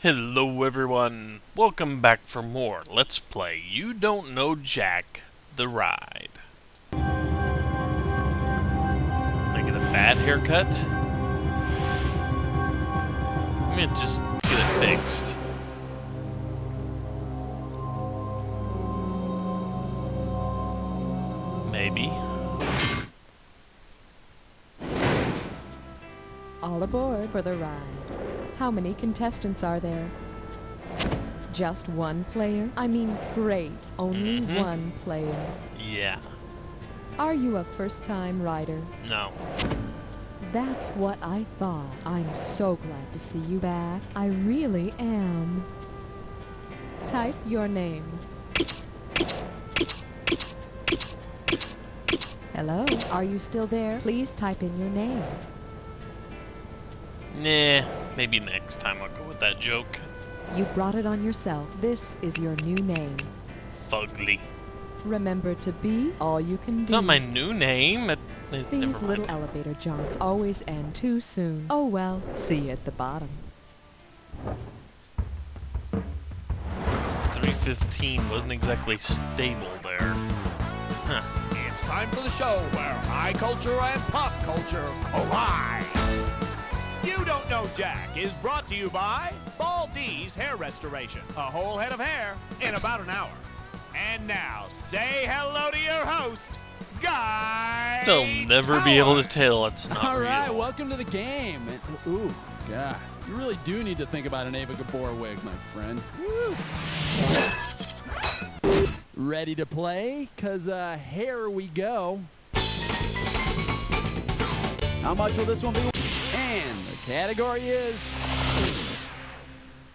Hello everyone, welcome back for more Let's Play You Don't Know Jack, the Ride. Can I get a bad haircut? I'm gonna just get it fixed. Maybe. All aboard for the ride. How many contestants are there? Just one player? I mean, great. Only one player. Yeah. Are you a first-time rider? No. That's what I thought. I'm so glad to see you back. I really am. Type your name. Hello? Are you still there? Please type in your name. Nah, maybe next time I'll go with that joke. You brought it on yourself. This is your new name. Fugly. Remember to be all you can be. It's not my new name. These Never little mind. elevator jaunts always end too soon. Oh well, see you at the bottom. 315 wasn't exactly stable there. Huh. It's time for the show where high culture and pop culture collide. You Don't Know Jack is brought to you by Bald D's Hair Restoration. A whole head of hair in about an hour. And now, say hello to your host, Guy. They'll never be able to tell it's not All right, real. welcome to the game. Ooh, God, you really do need to think about an Ava Gabor wig, my friend. Woo. Ready to play? Cause here we go. How much will this one be? And the category is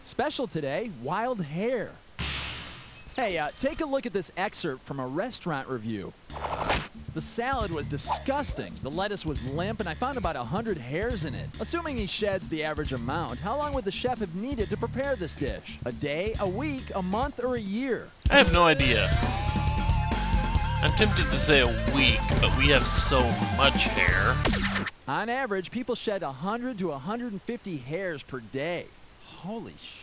special today, wild hair. Hey, take a look at this excerpt from a restaurant review. The salad was disgusting, the lettuce was limp, and I found about 100 hairs in it. Assuming he sheds the average amount, how long would the chef have needed to prepare this dish? A day, a week, a month, or a year? I have no idea. I'm tempted to say a week, but we have so much hair. On average, people shed 100 to 150 hairs per day. Holy sh**.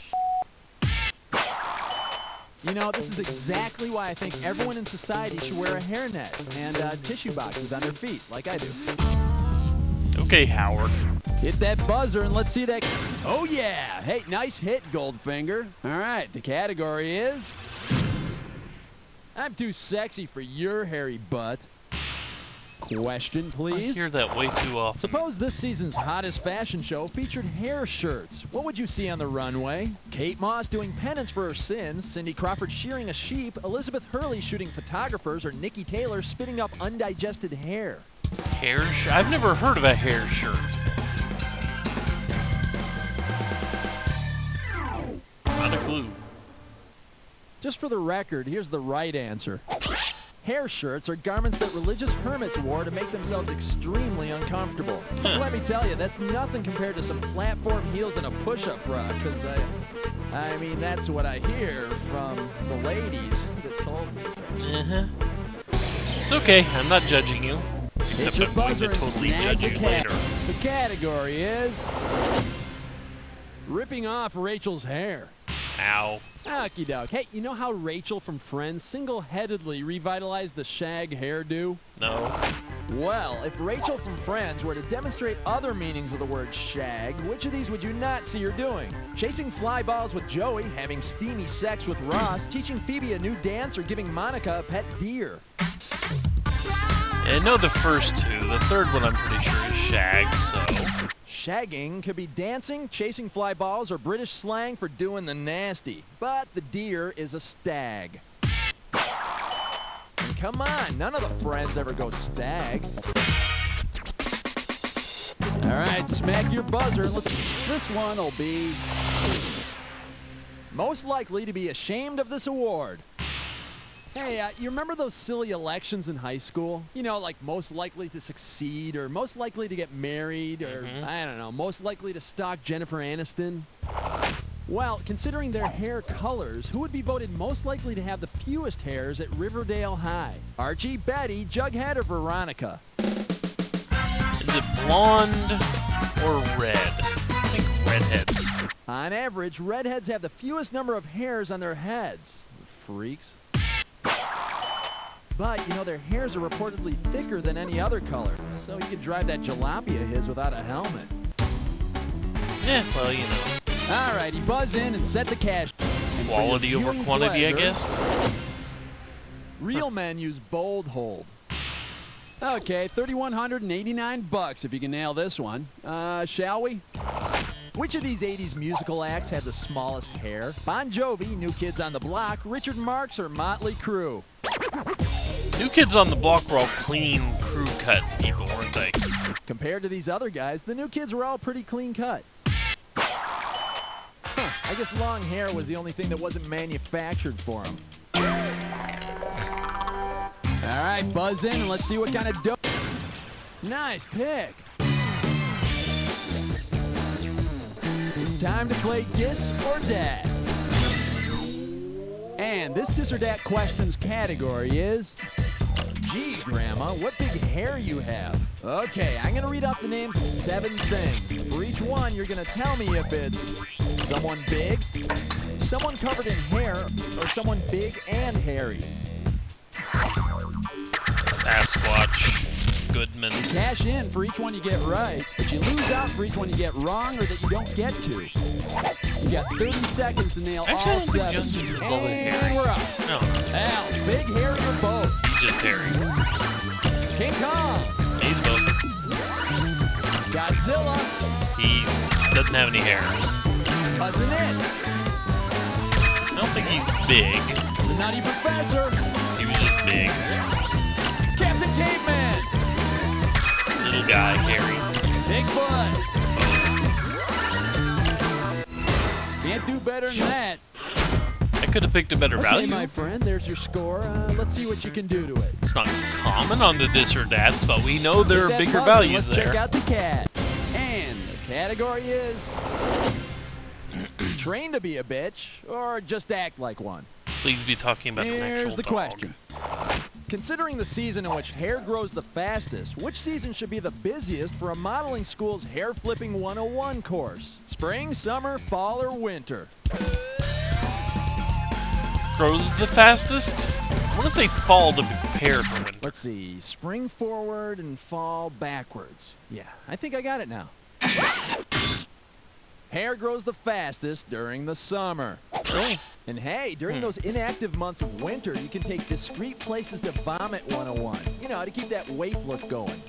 You know, this is exactly why I think everyone in society should wear a hairnet and tissue boxes on their feet, like I do. Okay, Howard. Hit that buzzer and let's see that. Oh, yeah. Hey, nice hit, Goldfinger. All right, the category is I'm too sexy for your hairy butt. Question, I please. hear that way too often. Suppose this season's hottest fashion show featured hair shirts. What would you see on the runway? Kate Moss doing penance for her sins, Cindy Crawford shearing a sheep, Elizabeth Hurley shooting photographers, or Nikki Taylor spitting up undigested hair? Hair shirt? I've never heard of a hair shirt. Not a clue. Just for the record, here's the right answer. Hair shirts are garments that religious hermits wore to make themselves extremely uncomfortable. Let me tell you, that's nothing compared to some platform heels and a push-up bra, because I mean, that's what I hear from the ladies that told me. It's okay, I'm not judging you. Except Hit your I'm going buzzer to and totally snag judge the you later. The category is ripping off Rachel's hair. Ow. Okie doke. Hey, you know how Rachel from Friends single-headedly revitalized the shag hairdo? No. Well, if Rachel from Friends were to demonstrate other meanings of the word shag, which of these would you not see her doing? Chasing fly balls with Joey, having steamy sex with Ross, teaching Phoebe a new dance, or giving Monica a pet deer? I know the first two. The third one I'm pretty sure is shag, so... Shagging could be dancing, chasing fly balls, or British slang for doing the nasty. But the deer is a stag. And come on, none of the friends ever go stag. All right, smack your buzzer. This one will be most likely to be ashamed of this award. Hey, you remember those silly elections in high school? You know, like most likely to succeed, or most likely to get married, or I don't know, most likely to stalk Jennifer Aniston? Well, considering their hair colors, who would be voted most likely to have the fewest hairs at Riverdale High? Archie, Betty, Jughead, or Veronica? Is it blonde or red? I think red. redheads. On average, redheads have the fewest number of hairs on their heads. Freaks. But, you know, their hairs are reportedly thicker than any other color, so you could drive that jalopy of his without a helmet. Yeah, well, you know. Alrighty, buzz in and set the cash. Quality over quantity, I guess. Real men use bold hold. Okay, $3,189 if you can nail this one. Shall we? Which of these 80s musical acts had the smallest hair? Bon Jovi, New Kids on the Block, Richard Marx, or Motley Crue? New Kids on the Block were all clean, crew cut people, weren't they? Compared to these other guys, the New Kids were all pretty clean cut. I guess long hair was the only thing that wasn't manufactured for them. All right, buzz in and let's see what kind of dope. Nice pick. It's time to play Dis or Dat. And this Dis or Dat questions category is, gee, Grandma, what big hair you have? Okay, I'm going to read off the names of 7 things. For each one, you're going to tell me if it's someone big, someone covered in hair, or someone big and hairy. Sasquatch. Goodman. You cash in for each one you get right, but you lose out for each one you get wrong or that you don't get to. You got 30 seconds to nail Actually, I all don't think 7. Justin's all that hairy. And we're up. No, Al, big, hairy, or both? he's just hairy. King Kong, He's both. Godzilla, He doesn't have any hair. Cousin It, I don't think he's big. the Nutty Professor, He was just big. Captain Caveman, Little guy, hairy. Bigfoot. Can't do better than that. I could have picked a better Okay, value. my friend, there's your score. Let's see what you can do to it. It's not common on the Dis or Dats, but we know there are Hit that bigger buzzer. values Let's there. check out the cat. And the category is train to be a bitch or just act like one. Please be talking about an Here's actual the dog. question. Considering the season in which hair grows the fastest, which season should be the busiest for a modeling school's Hair Flipping 101 course? Spring, summer, fall, or winter? Grows the fastest? I want to say fall to prepare for winter. Let's see. Spring forward and fall backwards. Yeah, I think I got it now. Hair grows the fastest during the summer. And hey, during those inactive months of winter, you can take discreet places to vomit 101. You know, to keep that weight look going.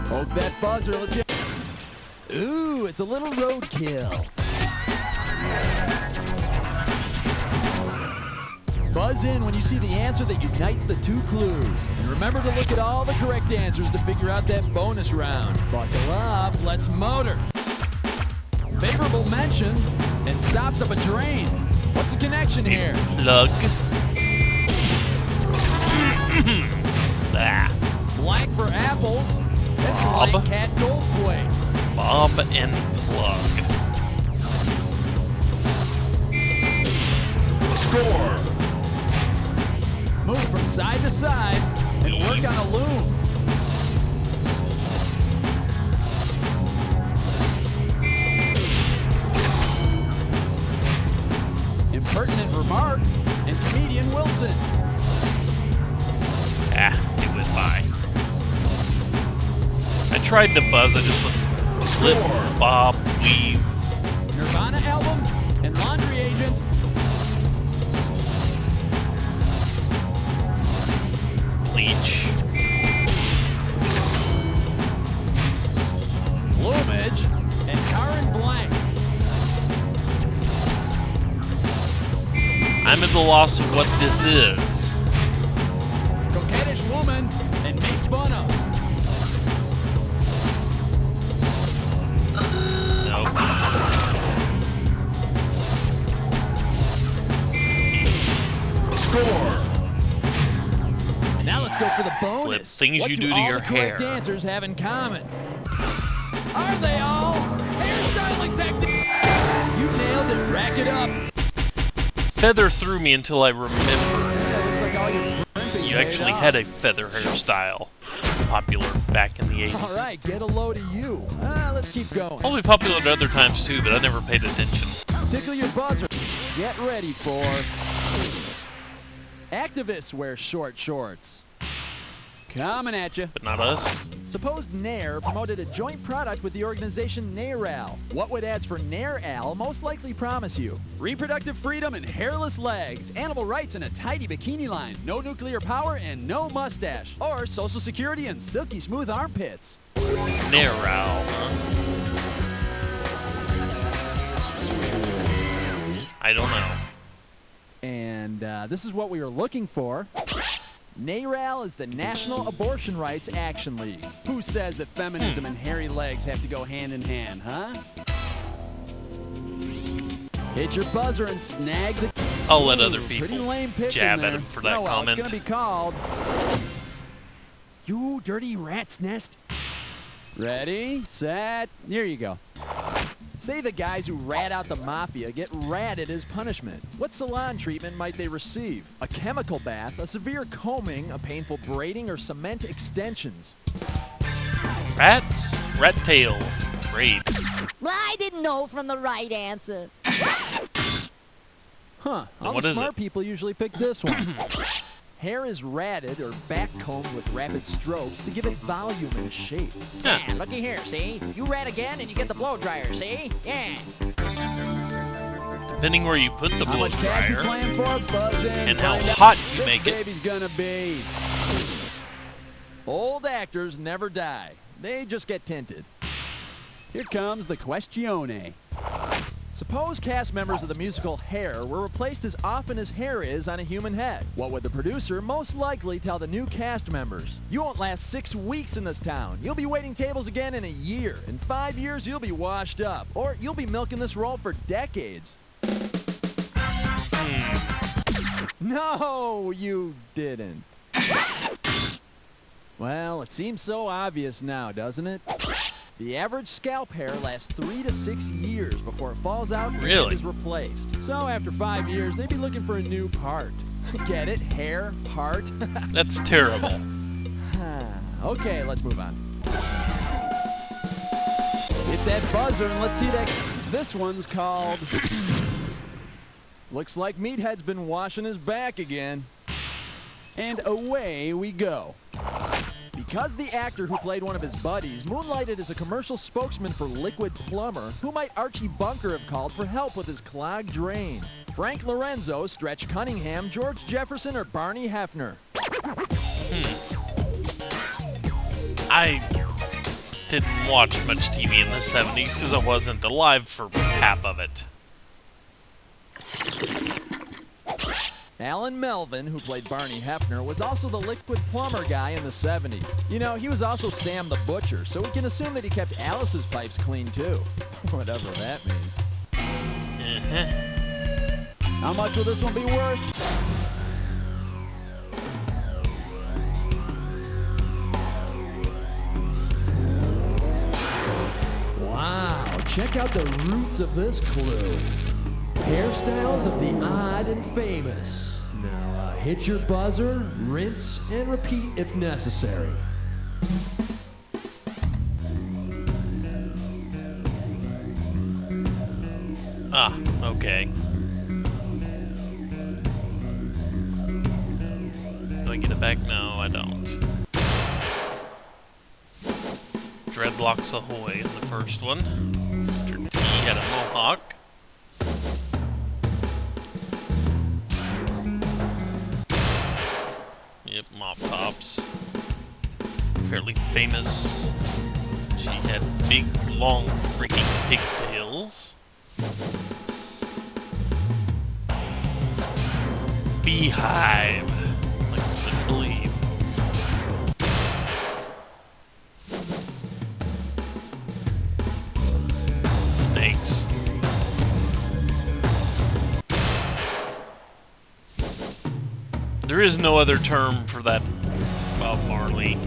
Poke that buzzer, let's hear. Ooh, it's a little roadkill. Buzz in when you see the answer that unites the 2 clues. And remember to look at all the correct answers to figure out that bonus round. Buckle up, let's motor. Favorable mention and stops up a drain. What's the connection here? Plug. Ah, Blank for apples. That's Bob. right, Cat Goldthwait. Bob and Plug. Score. Move from side to side and work on a loom. Impertinent remark and comedian Wilson. Ah, it went by. I tried to buzz, I just went flip, bob, weave. Nirvana album and Laundry Agent. Bleach. Plumage and Karen Blank. I'm at the loss of what this is. Coquettish woman and make fun of. Nope. Jeez. Score. Now let's go for the bonus. Flip things What you do to all your the correct hair. answers have in common? Are they all? Hairstyling technique. You nailed it. Rack it up. Feather threw me until I remembered That looks like all your crimping you paid actually off. had a feather hairstyle. popular back in the 80s. All right, get a load of you. Let's keep going. Probably popular at other times too, but I never paid attention. Tickle your buzzer. Get ready for... Activists wear short shorts. Coming at you. But not us. Suppose Nair promoted a joint product with the organization NAIRAL. What would ads for NAIRAL most likely promise you? Reproductive freedom and hairless legs, animal rights and a tidy bikini line, no nuclear power and no mustache, or Social Security and silky smooth armpits. NAIRAL, huh? I don't know. And this is what we were looking for. NAIRAL is the National Abortion Rights Action League. Who says that feminism and hairy legs have to go hand in hand, huh? Hit your buzzer and snag the... I'll let other Pretty people lame pick jab in at there. him for that Oh, well, comment. It's gonna be called... You dirty rat's nest. Ready, set, here you go. Say the guys who rat out the mafia get ratted as punishment. What salon treatment might they receive? A chemical bath, a severe combing, a painful braiding, or cement extensions? Rats? Rat tail. Great. I didn't know from the right answer. Huh, all what the is smart it? people usually pick this one. Hair is ratted or back combed with rapid strokes to give it volume and shape. Huh. Yeah, looky here, see? You rat again and you get the blow dryer, see? Yeah. Depending where you put the How blow much cash you dryer playing for? Buzz in. and how Find out hot you this make it. baby's gonna be. Old actors never die. They just get tinted. Here comes the questione. Suppose cast members of the musical Hair were replaced as often as hair is on a human head. What would the producer most likely tell the new cast members? You won't last 6 weeks in this town. You'll be waiting tables again in a year. In 5 years, you'll be washed up. Or you'll be milking this role for decades. No, you didn't. Well, it seems so obvious now, doesn't it? The average scalp hair lasts 3 to 6 years before it falls out and Really? is replaced. So after 5 years, they'd be looking for a new part. Get it? Hair? Part? That's terrible. Okay, let's move on. Hit that buzzer and let's see that. This one's called... Looks like Meathead's been washing his back again. And away we go. Because the actor who played one of his buddies moonlighted as a commercial spokesman for Liquid Plumber, who might Archie Bunker have called for help with his clogged drain? Frank Lorenzo, Stretch Cunningham, George Jefferson, or Barney Hefner? I didn't watch much TV in the 70s because I wasn't alive for half of it. Alan Melvin, who played Barney Hefner, was also the Liquid Plumber guy in the 70s. You know, he was also Sam the Butcher, so we can assume that he kept Alice's pipes clean too. Whatever that means. How much will this one be worth? Wow, check out the roots of this clue. Hairstyles of the odd and famous. Now, hit your buzzer, rinse, and repeat if necessary. Ah, okay. Do I get it back? No, I don't. Dreadlocks ahoy in the first one. Mr. T had a mohawk. Yep, mop tops. Fairly famous. She had big, long, freaking pigtails. Beehive. I couldn't believe. Snakes. There is no other term for that Bob Marley.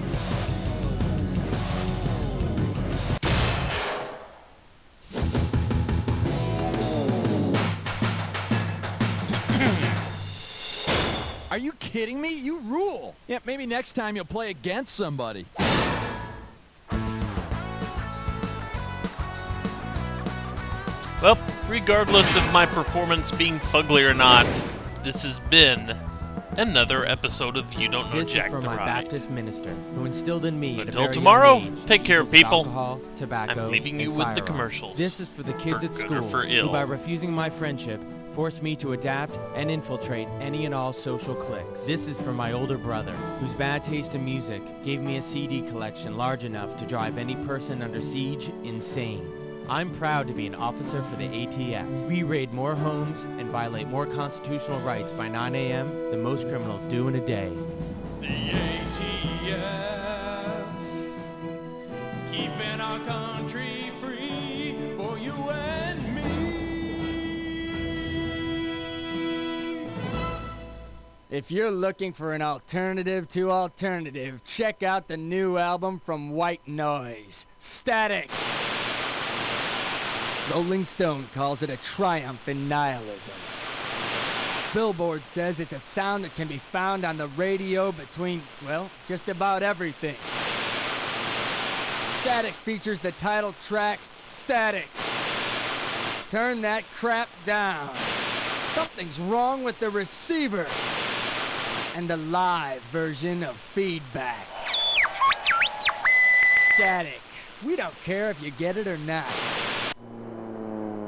Are you kidding me? You rule. Yeah, maybe next time you'll play against somebody. Well, regardless of my performance being fugly or not, this has been another episode of You Don't Know This Jack is from the my Ride. Baptist minister, who instilled in me at a Until very tomorrow, young age, take care, the use of people. Alcohol, tobacco, I'm leaving you and with the firearms. commercials. This is for the kids For at good or school for ill. who, by refusing my friendship, forced me to adapt and infiltrate any and all social cliques. This is for my older brother, whose bad taste in music gave me a CD collection large enough to drive any person under siege insane. I'm proud to be an officer for the ATF. We raid more homes and violate more constitutional rights by 9 a.m. than most criminals do in a day. The ATF, keeping our country free for you and me. If you're looking for an alternative to alternative, check out the new album from White Noise, Static. Rolling Stone calls it a triumph in nihilism. Billboard says it's a sound that can be found on the radio between, well, just about everything. Static features the title track, Static. Turn that crap down. Something's wrong with the receiver. And the live version of Feedback. Static. We don't care if you get it or not.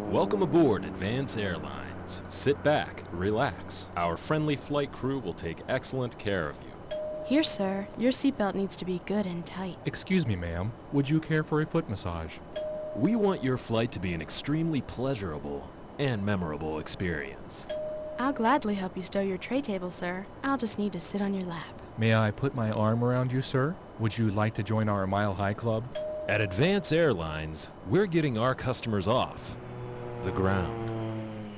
Welcome aboard Advance Airlines. Sit back, relax. Our friendly flight crew will take excellent care of you. Here, sir. Your seatbelt needs to be good and tight. Excuse me, ma'am. Would you care for a foot massage? We want your flight to be an extremely pleasurable and memorable experience. I'll gladly help you stow your tray table, sir. I'll just need to sit on your lap. May I put my arm around you, sir? Would you like to join our Mile High Club? At Advance Airlines, we're getting our customers off the ground.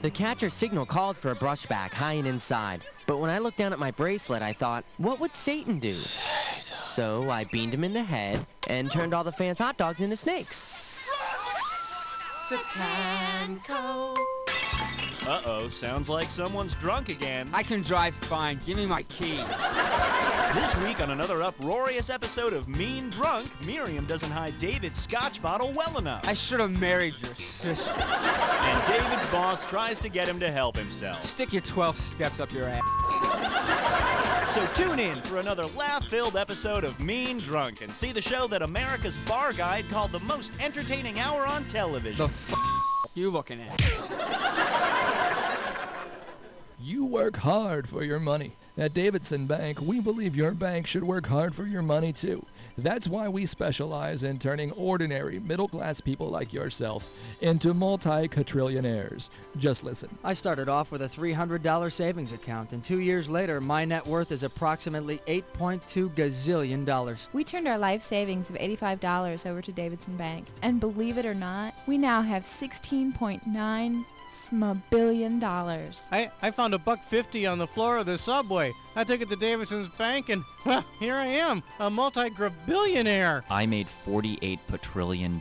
The catcher signal called for a brushback high and inside, but when I looked down at my bracelet, I thought, what would Satan do? So I beamed him in the head and turned all the fans' hot dogs into snakes. Uh-oh, sounds like someone's drunk again. I can drive fine. Give me my key. This week on another uproarious episode of Mean Drunk, Miriam doesn't hide David's scotch bottle well enough. I should have married your sister. And David's boss tries to get him to help himself. Stick your 12 steps up your ass. So tune in for another laugh-filled episode of Mean Drunk and see the show that America's Bar Guide called the most entertaining hour on television. The you looking at? You work hard for your money. At Davidson Bank, we believe your bank should work hard for your money too. That's why we specialize in turning ordinary middle-class people like yourself into multi-quadrillionaires. Just listen. I started off with a $300 savings account, and 2 years later, my net worth is approximately $8.2 gazillion. We turned our life savings of $85 over to Davidson Bank, and believe it or not, we now have $16.9 billion. I found $1.50 on the floor of the subway. I took it to Davidson's Bank and, well, here I am, a multi-billionaire. I made $48 quadrillion.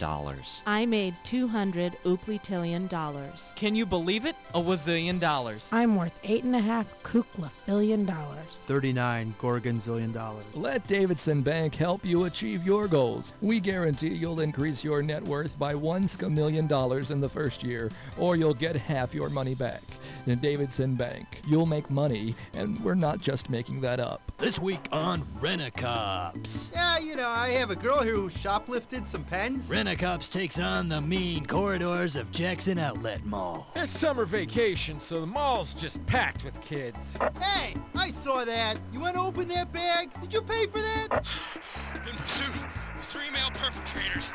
I made $200 ooplitillion. Can you believe it? A wazillion dollars. I'm worth $8.5 kukla billion. 39 gorgonzillion dollars. Let Davidson Bank help you achieve your goals. We guarantee you'll increase your net worth by $1 million in the first year, or you'll get half your money back. In Davidson Bank, you'll make money, and we're not just making that up. This week on Rent-A-Cops. Yeah, you know, I have a girl here who shoplifted some pens. Rent-A-Cops takes on the mean corridors of Jackson Outlet Mall. It's summer vacation, so the mall's just packed with kids. Hey, I saw that. You want to open that bag? Did you pay for that? In pursuit of 3 male perpetrators.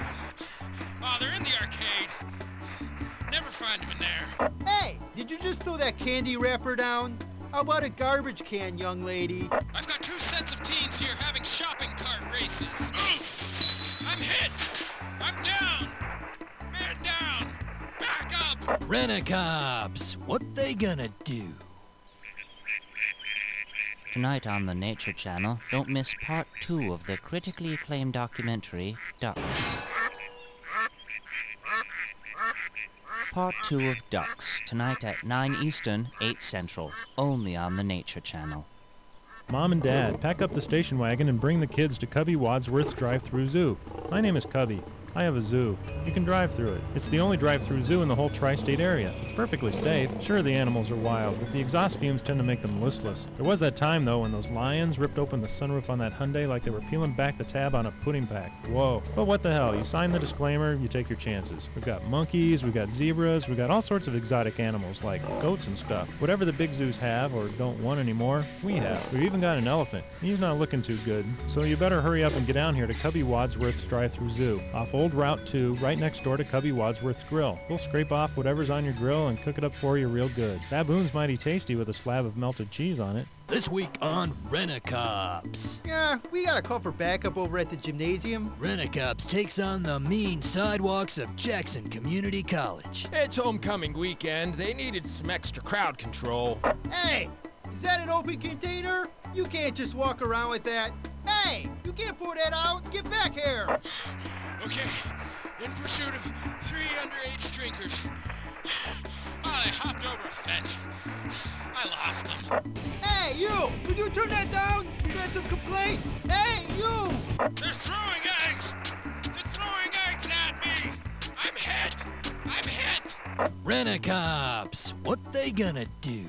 Oh, they're in the arcade. Never find them in there. Hey, did you just throw that candy wrapper down? How about a garbage can, young lady? I've got 2 sets of teens here having shopping cart races. I'm hit! I'm down! Man down! Back up! Rent-A-Cops, what they gonna do? Tonight on the Nature Channel, don't miss part 2 of the critically acclaimed documentary, Ducks. Part 2 of Ducks, tonight at 9 Eastern, 8 Central, only on the Nature Channel. Mom and Dad, pack up the station wagon and bring the kids to Cubby Wadsworth's drive-through zoo. My name is Cubby. I have a zoo. You can drive through it. It's the only drive-through zoo in the whole tri-state area. It's perfectly safe. Sure, the animals are wild, but the exhaust fumes tend to make them listless. There was that time, though, when those lions ripped open the sunroof on that Hyundai like they were peeling back the tab on a pudding pack. Whoa. But what the hell? You sign the disclaimer, you take your chances. We've got monkeys, we've got zebras, we've got all sorts of exotic animals like goats and stuff. Whatever the big zoos have or don't want anymore, we have. We've even got an elephant. He's not looking too good, so you better hurry up and get down here to Cubby Wadsworth's drive-through zoo, off Old Route 2, right next door to Cubby Wadsworth's Grill. We'll scrape off whatever's on your grill and cook it up for you real good. Baboon's mighty tasty with a slab of melted cheese on it. This week on Rent-A-Cops. Yeah, we got a call for backup over at the gymnasium. Rent-A-Cops takes on the mean sidewalks of Jackson Community College. It's homecoming weekend. They needed some extra crowd control. Hey, is that an open container? You can't just walk around with that. Hey, you can't pull that out. Get back here. Okay, in pursuit of 3 underage drinkers. Oh, they hopped over a fence. I lost them. Hey, you! Would you turn that down? You got some complaints. Hey, you! They're throwing eggs! They're throwing eggs at me! I'm hit! I'm hit! Rent-A-Cops. What they gonna do?